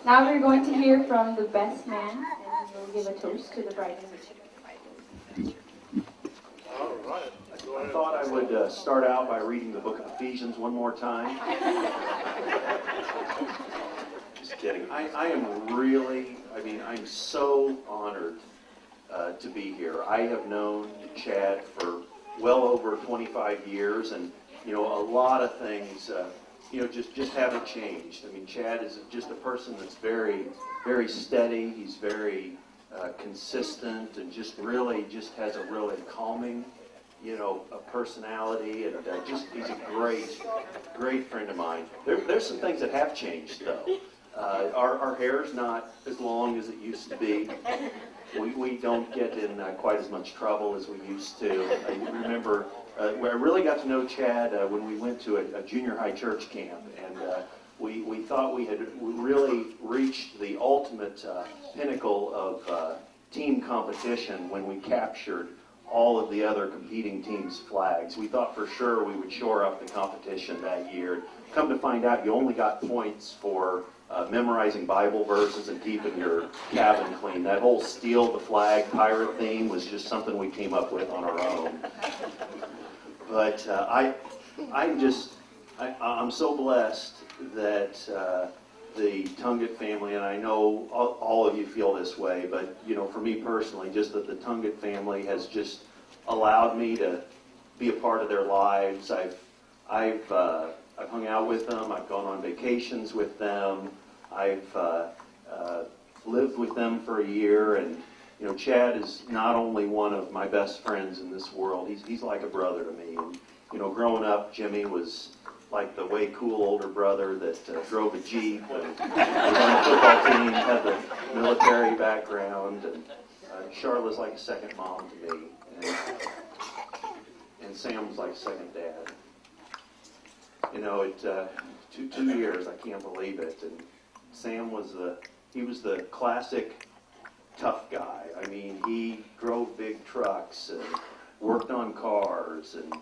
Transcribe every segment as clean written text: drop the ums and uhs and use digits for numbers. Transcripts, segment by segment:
Now we're going to hear from the best man, and we'll give a toast to the bride and groom. All right. I thought I would start out by reading the book of Ephesians one more time. Just kidding. I am really, I'm so honored to be here. I have known Chad for well over 25 years, and, a lot of things, just haven't changed. Chad is just a person that's very, very steady. He's very consistent, and just has a really calming, a personality, and he's a great friend of mine. There's some things that have changed, though. Our hair's not as long as it used to be. We don't get in quite as much trouble as we used to. I remember where I really got to know Chad when we went to a junior high church camp, and we thought we had really reached the ultimate pinnacle of team competition when we captured all of the other competing teams' flags. We thought for sure we would shore up the competition that year. Come to find out, you only got points for memorizing Bible verses and keeping your cabin clean. That whole steal the flag pirate theme was just something we came up with on our own. But I'm so blessed that the Tungets family, and I know all of you feel this way, but for me personally, just that the Tungets family has just allowed me to be a part of their lives. I've hung out with them. I've gone on vacations with them. I've lived with them for a year, and Chad is not only one of my best friends in this world. He's like a brother to me. And growing up, Jimmy was like the way cool older brother that drove a Jeep and was on the football team, had the military background, and Charlotte's like a second mom to me, and Sam's like a second dad. It 2 years, I can't believe it, and Sam was the classic tough guy. He drove big trucks and worked on cars, and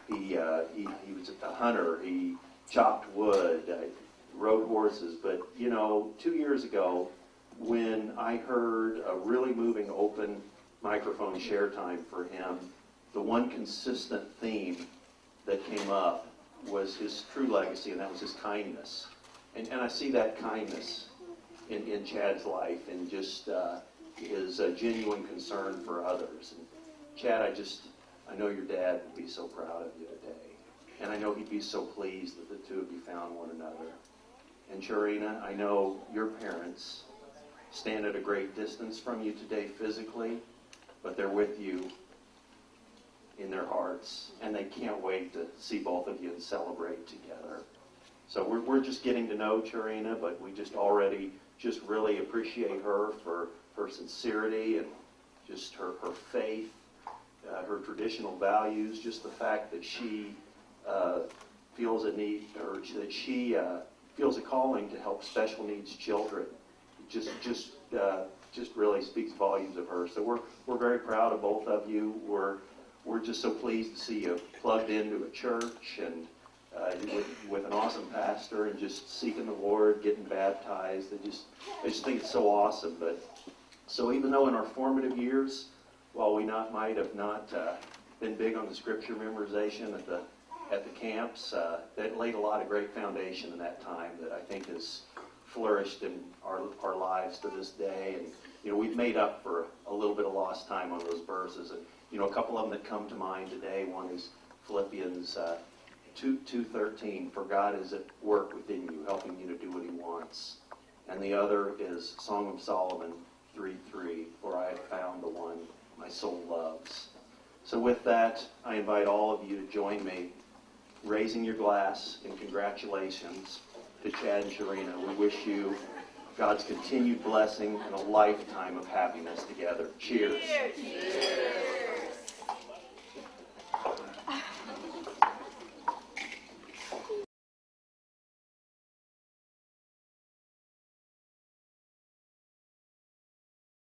he was a hunter. He chopped wood, rode horses. But 2 years ago, when I heard a really moving open microphone share time for him, the one consistent theme that came up was his true legacy, and that was his kindness. And I see that kindness in Chad's life, and just his genuine concern for others. And Chad, I know your dad would be so proud of you today. And I know he'd be so pleased that the two of you found one another. And Charina, I know your parents stand at a great distance from you today physically, but they're with you in their hearts, and they can't wait to see both of you and celebrate together. So we're just getting to know Charina, but we already really appreciate her for her sincerity and just her faith, her traditional values, just the fact that she feels a need, or that she feels a calling to help special needs children. Just really speaks volumes of her. So we're very proud of both of you. We're just so pleased to see you plugged into a church and with an awesome pastor, and just seeking the Lord, getting baptized. I just think it's so awesome. But so even though in our formative years, while we might have not been big on the scripture memorization at the camps, that laid a lot of great foundation in that time that I think has flourished in our lives to this day. And we've made up for a little bit of lost time on those verses. And a couple of them that come to mind today. One is Philippians 2:13, for God is at work within you, helping you to do what he wants. And the other is Song of Solomon 3:3, for I have found the one my soul loves. So with that, I invite all of you to join me raising your glass in congratulations to Chad and Charina. We wish you God's continued blessing and a lifetime of happiness together. Cheers. Cheers.